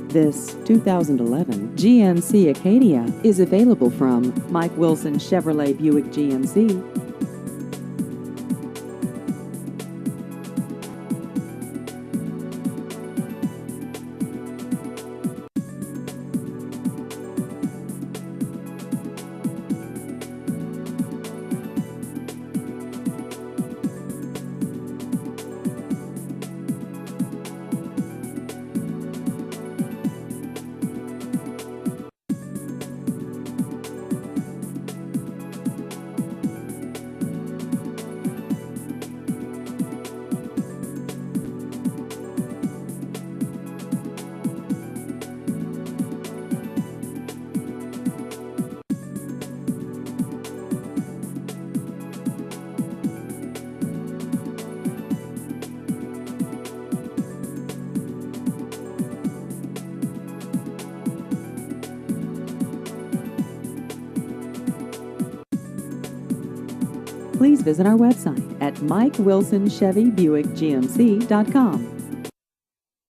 This 2011 GMC Acadia is available from Mike Wilson Chevrolet Buick GMC. Please visit our website at MikeWilsonChevyBuickGMC.com.